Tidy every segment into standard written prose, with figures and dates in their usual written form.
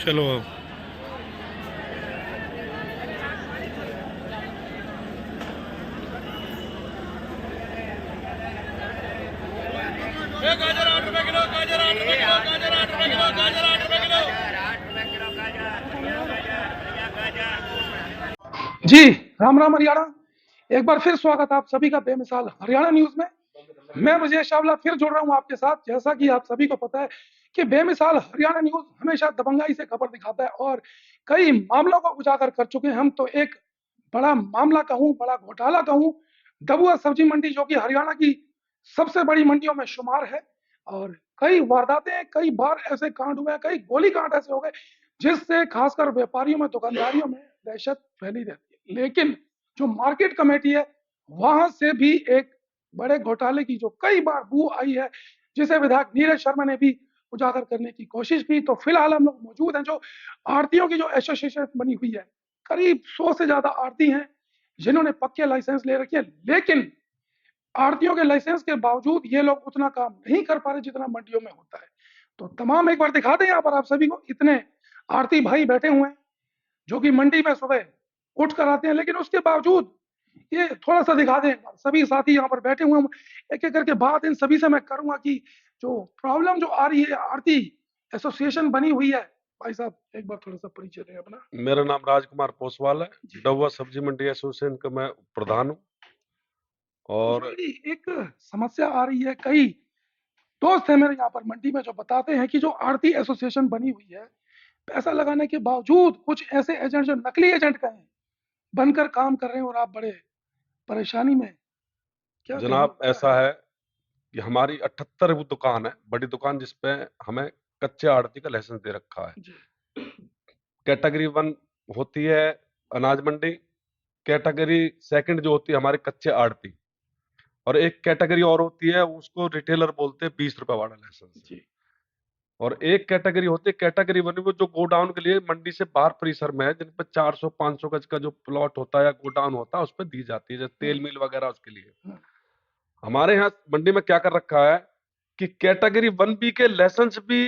चलो अब। गाजर 8 रुपए किलो, गाजर 8 रुपए किलो, गाजर 8 रुपए किलो, गाजर 8 रुपए किलो, 8 रुपए किलो गाजर। जी राम राम हरियाणा। एक बार फिर स्वागत आप सभी का बेमिसाल हरियाणा न्यूज में। मैं विजय शावला फिर जुड़ रहा हूं आपके साथ। जैसा कि आप सभी को पता है कि बेमिसाल हरियाणा न्यूज हमेशा दबंगाई से खबर दिखाता है और कई मामलों को उजागर कर चुके हैं हम। तो एक बड़ा मामला कहूं, बड़ा घोटाला कहूं, डबुआ सब्जी मंडी जो कि हरियाणा की सबसे बड़ी मंडियों में शुमार है, और कई वारदातें, कई बार ऐसे कांड हुए, कई गोली कांड ऐसे हो गए जिससे खासकर व्यापारियों में, दुकानदारियों में दहशत फैली रहती है। लेकिन जो मार्केट कमेटी है, वहां से भी एक बड़े घोटाले की जो कई बार बू आई है, जिसे विधायक नीरज शर्मा ने भी उजागर करने की कोशिश की। तो फिलहाल हम लोग मौजूद हैं जो आड़तियों की जो एसोसिएशन बनी हुई है, करीब 100 से ज्यादा आड़ती हैं जिन्होंने पक्के लाइसेंस ले रखे हैं। लेकिन आड़तियों के लाइसेंस के बावजूद ये लोग उतना काम नहीं कर पा रहे जितना मंडियों में होता है। तो तमाम एक बार दिखा दें यहाँ पर आप सभी को, इतने आड़ती भाई बैठे हुए हैं जो कि मंडी में सुबह उठ कर आते हैं, लेकिन उसके बावजूद ये थोड़ा सा दिखा दें। सभी साथी यहाँ पर बैठे हुए हैं, एक एक करके बात इन सभी से मैं करूंगा कि जो प्रॉब्लम जो आ रही है, आड़ती एसोसिएशन बनी हुई है। भाई साहब एक बार थोड़ा सा परिचय दें अपना। मेरा नाम राजकुमार पोसवाल है। जी। डबुआ सब्जी मंडी एसोसिएशन का मैं प्रधान हूँ। और मेरी एक समस्या आ रही है, कई दोस्त है मेरे यहाँ पर मंडी में जो बताते हैं कि जो आड़ती एसोसिएशन बनी हुई है, पैसा लगाने के बावजूद कुछ ऐसे एजेंट जो नकली एजेंट का है बनकर काम कर रहे हैं और आप बड़े परेशानी में। क्या कहिए, जनाब क्या ऐसा है कि हमारी 78 दुकान है, बड़ी दुकान, जिसपे हमें कच्चे आड़ती का लाइसेंस दे रखा है। जी। कैटेगरी 1 होती है अनाज मंडी। कैटेगरी सेकंड जो होती है हमारे कच्चे आड़ती। और एक कैटेगरी और होती है, उसको रिटेलर बोलते हैं, 20 रुपए वाला लाइसेंस। जी। और एक कैटेगरी होती है कैटेगरी 1, वो जो गोडाउन के लिए मंडी से बाहर परिसर में है, जिन पर 400-500 गज का जो प्लॉट होता है या गोडाउन होता है, उस पर दी जाती है, जैसे तेल मिल वगैरह, उसके लिए। हम्म। हमारे यहाँ मंडी में क्या कर रखा है कि कैटेगरी 1B के लाइसेंस भी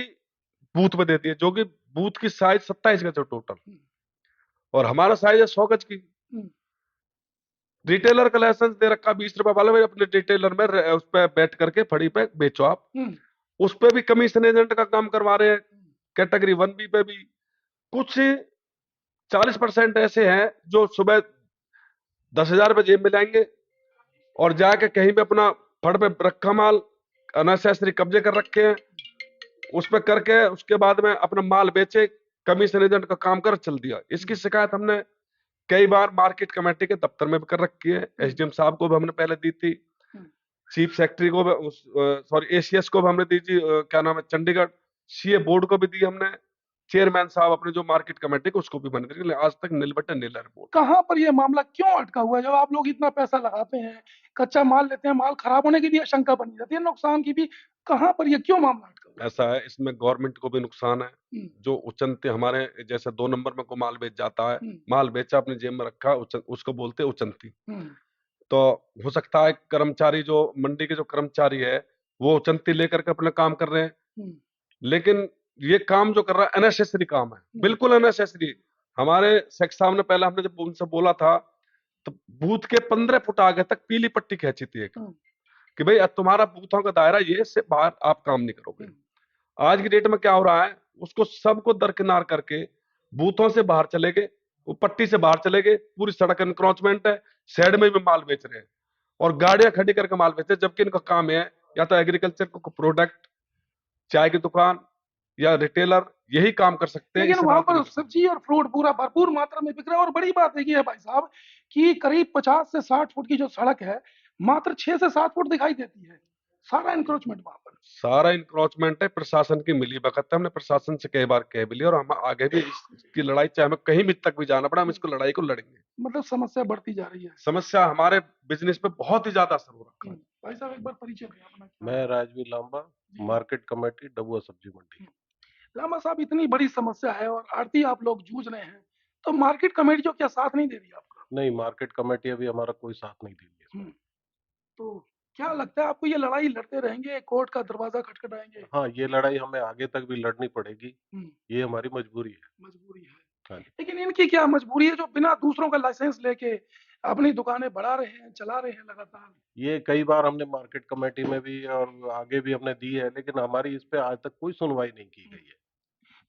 बूथ में देती है, जो कि बूथ की साइज 27 गज है टोटल, और हमारा साइज है 100 गज की। हम्म। रिटेलर का लाइसेंस दे रखा 20 रुपए वाला, भाई अपने रिटेलर में उस पर बैठ करके फड़ी पे बेचो आप। हम्म। उस पे भी कमीशन एजेंट का काम करवा रहे हैं। कैटेगरी 1B पे भी कुछ 40% ऐसे हैं जो सुबह 10,000 रुपये जेब में लाएंगे और जाके कहीं पे अपना फड़ पे रखा माल अननेसेसरी कब्जे कर रखे हैं, उस पे करके उसके बाद में अपना माल बेचे, कमीशन एजेंट का काम कर चल दिया। इसकी शिकायत हमने कई बार मार्केट कमेटी के दफ्तर में भी कर रखी है। एसडीएम साहब को भी हमने पहले दी थी, चीफ सेक्रेटरी को भी, सॉरी एसीएस को भी हमने दी थी, क्या नाम है, चंडीगढ़ सीए बोर्ड को भी दी हमने, चेयरमैन साहब अपने जो मार्केट कमेटी को, उसको भी मैंने दी, आज तक नील बटन नीला रिपोर्ट। कहाँ पर ये मामला क्यों अटका हुआ है? जब आप लोग इतना पैसा लगाते हैं, कच्चा माल लेते हैं, माल खराब होने की भी आशंका बनी रहती है, नुकसान की भी, कहाँ पर ये क्यों मामला अटका हुआ ऐसा है, इसमें गवर्नमेंट को भी नुकसान है। है? जो उचनते हमारे जैसे 2 नंबर में को माल बेच जाता है, हम्म। माल बेचा अपने जेब में रखा, उसको बोलते हैं उचनती। हम्म। तो हो सकता है कर्मचारी, जो मंडी के जो कर्मचारी है, वो उचनती लेकर के अपना काम कर रहे हैं, हम्म। लेकिन ये काम जो कर रहा है अननेसेसरी काम है, बिल्कुल अननेसेसरी। हमारे सेक्स साहब ने पहले, हमने जब उनसे बोला था, तो बूथ के 15 फुट आगे तक पीली पट्टी खींची थी एक, हम्म। कि भाई अब तुम्हारा बूथों का दायरा ये, से बाहर आप काम नहीं करोगे। आज की डेट में क्या हो रहा है, उसको सबको दरकिनार करके बूथों से बाहर चले गए, वो पट्टी से बाहर चले गए, पूरी सड़क एनक्रोचमेंट है, साइड में भी माल बेच रहे हैं और गाड़ियां खड़ी करके माल बेच रहे हैं, जबकि इनका काम है या तो एग्रीकल्चर को प्रोडक्ट, चाय की दुकान या रिटेलर, यही काम कर सकते हैं। लेकिन इस वहां अदालत पर में सब्जी और फ्रूट पूरा भरपूर मात्रा में बिक रहा है। और बड़ी बात है कि है भाई साहब कि करीब 50 से 60 फुट की जो सड़क है, मात्र 6 से 7 फुट दिखाई देती है। सारा इंक्रोचमेंट वहां पर। सारा इंक्रोचमेंट है, प्रशासन की मिली भगत है। हमने प्रशासन से कई बार कह भी लिया, और हम आगे भी इसकी लड़ाई, चाहे हमें कहीं भी तक भी जाना पड़ा, हम इसको लड़ाई को लड़ेंगे। मतलब समस्या बढ़ती जा रही है। समस्या हमारे बिजनेस पे बहुत ही ज्यादा असर हो रखा है। भाई साहब एक बार परिचय दें अपना। मैं राजवीर लांबा, मार्केट कमेटी डबुआ सब्जी मंडी। लामा साहब, इतनी बड़ी समस्या है और आरती आप लोग जूझ रहे हैं, तो मार्केट कमेटी जो क्या साथ नहीं दे रही आपका? नहीं, मार्केट कमेटी अभी हमारा कोई साथ नहीं दे रही है। तो क्या लगता है आपको, ये लड़ाई लड़ते रहेंगे, कोर्ट का दरवाजा खटखटाएंगे? हाँ, ये लड़ाई हमें आगे तक भी लड़नी पड़ेगी। हम्म, ये हमारी मजबूरी है। मजबूरी है। हाँ जी। लेकिन इनकी क्या मजबूरी है जो बिना दूसरों का लाइसेंस लेके अपनी दुकानें बढ़ा रहे हैं, चला रहे हैं लगातार? ये कई बार हमने मार्केट कमेटी में भी और आगे भी हमने दी है, लेकिन हमारी इस पे आज तक कोई सुनवाई नहीं की गई है।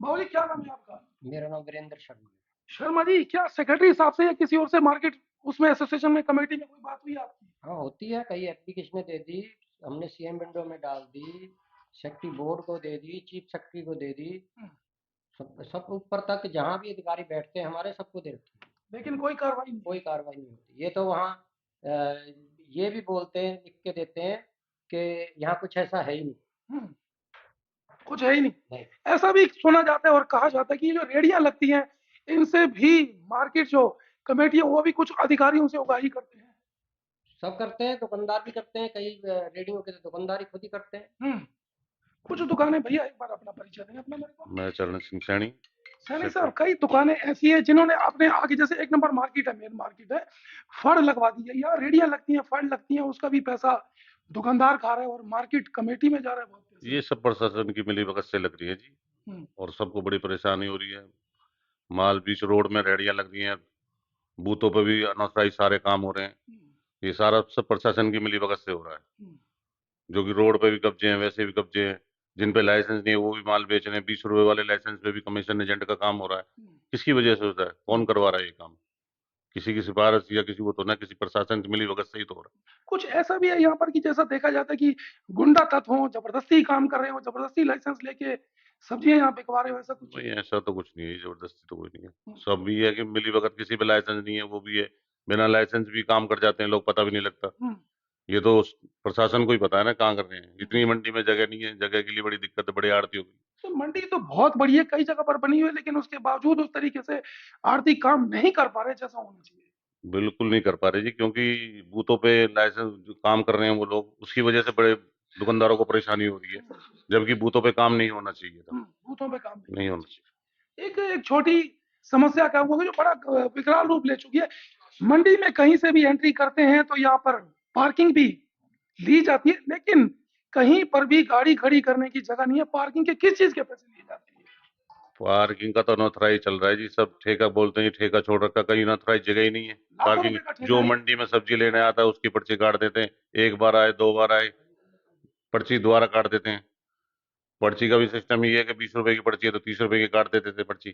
बाबू जी, क्या नाम है आपका? मेरा नाम वीरेंद्र शर्मा है। शर्मा जी, क्या सेक्रेटरी साहब से या किसी और से मार्केट उसमें एसोसिएशन में कमेटी में कोई बात हुई आपकी? हाँ, होती है, कई एप्लीकेशनें दे दी, हमने सीएम विंडो में डाल दी, सेक्रेटरी बोर्ड को दे दी, चीफ सेक्रेटरी को दे दी, सब ऊपर तक जहाँ भी अधिकारी बैठते हैं हमारे, सबको दे रखी है। लेकिन कोई कार्रवाई नहीं। कोई कार्रवाई नहीं होती। ये तो वहाँ ये भी बोलते हैं, लिख के देते हैं कि यहाँ कुछ ऐसा है ही नहीं। हम्म, कुछ है ही नहीं। नहीं। ऐसा भी सुना जाता है और कहा जाता है कि ये जो रेडियां लगती हैं, इनसे भी मार्केट जो कमेटी है वो भी कुछ अधिकारियों से उगाही करते हैं। सब करते हैं, दुकानदार भी करते हैं, कई रेडियो के तो दुकानदार ही खुद ही करते हैं। कुछ दुकानें, भैया एक बार अपना परिचय दें अपना मेरे को। मैं चरण सिंह सैनी। सैनी साहब, कई दुकानें ऐसी हैं जिन्होंने अपने आगे, जैसे एक नंबर मार्केट है, मेन मार्केट है, फड़ लगवा दी है, या रेडियां लगती हैं, फड़ लगती हैं, उसका भी पैसा दुकानदार खा रहा है और मार्केट कमेटी में जा रहा है बहुत पैसा। ये सब प्रशासन की मिलीभगत से लग रही है जी, हम्म, और सबको बड़ी परेशानी हो रही है। माल बीच रोड में रेहड़ियां लग रही हैं, बूथों पे भी अनऑथराइज सारे काम हो रहे हैं। ये सारा सब प्रशासन की मिलीभगत से हो रहा है। हम्म, जो कि रोड पे भी कब्जे हैं, वैसे भी कब्जे हैं। जिन पे लाइसेंस नहीं है वो भी माल बेच रहे हैं। 20 रुपए वाले लाइसेंस पे भी कमीशन एजेंट का काम हो रहा है। किसकी वजह से होता है? कौन करवा रहा है ये काम? किसी की सिफारिश या किसी वो तो ना, किसी प्रशासन की मिलीभगत से ही तो हो रहा है। कुछ ऐसा भी है यहाँ पर कि जैसा देखा जाता है कि गुंडा तत्व हो, जबरदस्ती काम कर रहे हो, जबरदस्ती लाइसेंस लेके सब्जियां यहाँ बिकवा रहे हो, ऐसा कुछ? नहीं, ऐसा तो कुछ नहीं है, जबरदस्ती तो कोई नहीं है। सब भी है कि मिलीभगत, किसी पे लाइसेंस नहीं है वो भी है, बिना लाइसेंस भी काम कर जाते हैं लोग, पता भी नहीं लगता। हम्म, ये तो प्रशासन को ही पता है ना कहाँ कर रहे हैं। इतनी मंडी में जगह नहीं है, जगह के लिए बड़ी दिक्कत है, बड़ी आड़ती होगी। तो मंडी तो बहुत बड़ी है, कई जगह पर बनी हुई है, लेकिन उसके बावजूद उस तरीके से आरती काम नहीं कर पा रहे जैसा होना चाहिए। बिल्कुल नहीं कर पा रहे जी, क्योंकि बूथों पे लाइसेंस जो काम कर रहे हैं वो लोग, उसकी वजह से बड़े दुकानदारों को परेशानी हो रही है, जबकि बूथों पे काम नहीं होना चाहिए था। बूथों पे काम नहीं होना चाहिए। एक छोटी समस्या क्या हुआ, जो बड़ा विकराल रूप ले चुकी है, मंडी में कहीं से भी एंट्री करते हैं तो यहाँ पर पार्किंग भी ली जाती है, लेकिन कहीं पर भी गाड़ी खड़ी करने की जगह नहीं है। पार्किंग के किस चीज के पैसे लिए जाते हैं? पार्किंग का तो अनऑथराइज चल रहा है जी, सब ठेका बोलते हैं, ठेका छोड़ रखा, कहीं अनऑथराइज जगह ही नहीं है। लाखों पार्किंग रुपए का ठेका जो है। मंडी में सब्जी लेने आता है उसकी पर्ची काट देते हैं। एक बार आए, 2 बार आए, पर्ची दोबारा काट देते हैं। पर्ची का भी सिस्टम ये है कि 20 रुपए की पर्ची है तो 30 रुपए की काट देते थे पर्ची।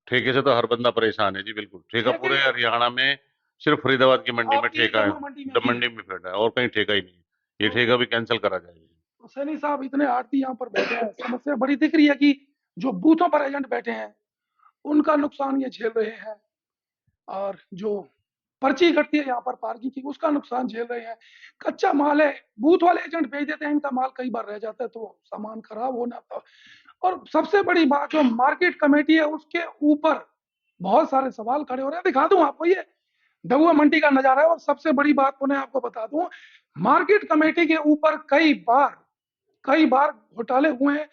ठेके से तो हर बंदा परेशान है जी, बिल्कुल। ठेका ठेके- पूरे हरियाणा में सिर्फ फरीदाबाद की मंडी में आपकी ठेका है, दमोह मंडी में ही मंडी में फेटा है, और कहीं ठेका ही नहीं है। ये ठेका भी कैंसिल करा जाएगा। तो सैनी साहब, इतने आड़ती यहाँ पर बैठे हैं, समस्या बड़ी दिख रही है कि जो बूथों पर एजेंट बैठे हैं उनका नुकसान ये झेल रहे हैं, और जो पर्ची कटती है यहाँ पर पार्किंग की उसका नुकसान झेल रहे हैं। कच्चा माल है, बूथ वाले एजेंट भेज देते हैं, इनका माल कई बार रह जाता है तो सामान खराब होना था। और सबसे बड़ी बात, जो मार्केट कमेटी है उसके ऊपर बहुत सारे सवाल खड़े हो रहे हैं। दिखा दूं आपको, ये डबुआ मंडी का नजारा है। और सबसे बड़ी बात उन्हें आपको बता दूं, मार्केट कमेटी के ऊपर कई बार घोटाले हुए हैं,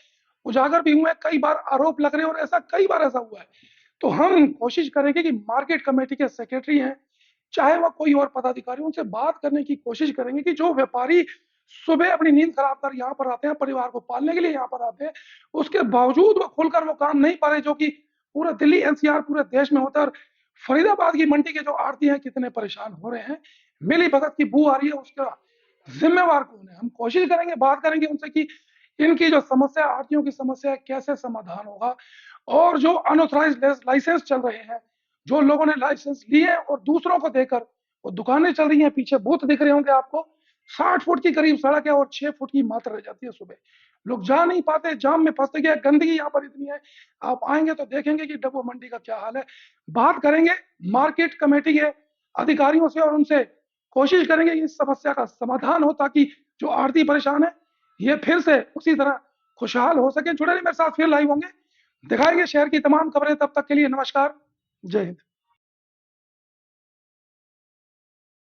उजागर भी हुए हैं, कई बार आरोप लग रहे हैं, और ऐसा कई बार ऐसा हुआ है। तो हम कोशिश करेंगे कि मार्केट कमेटी के सेक्रेटरी हैं, चाहे वह कोई और पदाधिकारी, उनसे बात करने की कोशिश करेंगे कि जो व्यापारी सुबह अपनी नींद खराब कर यहाँ पर आते हैं, परिवार को पालने के लिए यहाँ पर आते हैं, उसके बावजूद वो खुलकर वो काम नहीं पा रहे, जो कि पूरे दिल्ली एनसीआर पूरे देश में होता है। और फरीदाबाद की मंडी के जो आड़ती हैं कितने परेशान हो रहे हैं, मिली भगत की बू आ रही है, उसका जिम्मेवार कौन है? हम कोशिश करेंगे, बात करेंगे उनसे कि इनकी जो समस्या, आड़तियों की समस्या है, कैसे समाधान होगा। और जो अनऑथराइज्ड लाइसेंस चल रहे हैं, जो लोगों ने लाइसेंस लिए और दूसरों को देकर वो दुकानें चल रही हैं, पीछे बूथ दिख रहे होंगे आपको, 60 फुट की करीब सड़क है और 6 फुट की मात्र रह जाती है। सुबह लोग जा नहीं पाते, जाम में फंसते गए, गंदगी यहाँ पर इतनी है। आप आएंगे तो देखेंगे कि डबो मंडी का क्या हाल है। बात करेंगे मार्केट कमेटी के अधिकारियों से और उनसे कोशिश करेंगे कि इस समस्या का समाधान हो, ताकि जो आड़ती परेशान है ये फिर से उसी तरह खुशहाल हो सके। जुड़े रहिए मेरे साथ, फिर लाइव होंगे, दिखाएंगे शहर की तमाम खबरें। तब तक के लिए नमस्कार, जय हिंद।